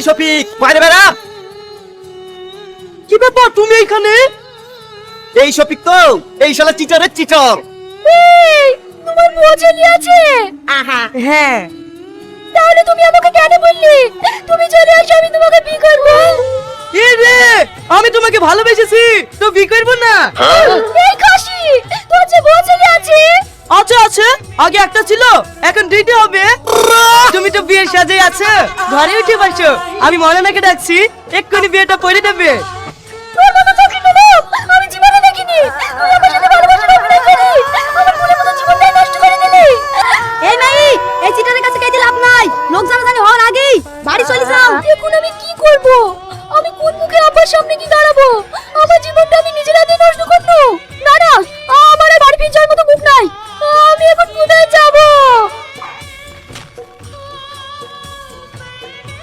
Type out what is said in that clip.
শফিক, বাইরে বেরা। কি ব্যাপার তুমি এইখানে? এই শফিক তো, এই শালা চিটারের চিটার। এই, তোমার বউ চলে আছে? হ্যাঁ। তাহলে তুমি আমাকে কেন বললি? তুমি চলে আসো, আমি তোমাকে বিয়ে করব। এ রে, আমি তোমাকে ভালোবেসেছি, তো বিয়ে করব না? এই খাসি, তোর যে বউ চলে আছে? আছে, আগে একটা ছিল, এখন দুইটা হবে। তুমি তো বিয়ের সাজে আছো, ঘরে উঠে বসো, আমি মনানাকে ডাকছি, এক্ষুনি বিয়েটা করে দেবে। তোর মতো চোখের লোক আমি জীবনে দেখিনি। তুই আমার সাথে ভালোবাসার অভিনয় করি, আমার মনের মতো জীবনটাই নষ্ট করে দিলি। এই নাই, এই চিটারের কাছে কেটে লাভ নাই, লোক জানাজানি হওয়ার আগেই বাড়ি চলে যাও। এখন আমি কি করব? আমি কোন মুখে আব্বার সামনে কি দাঁড়াবো?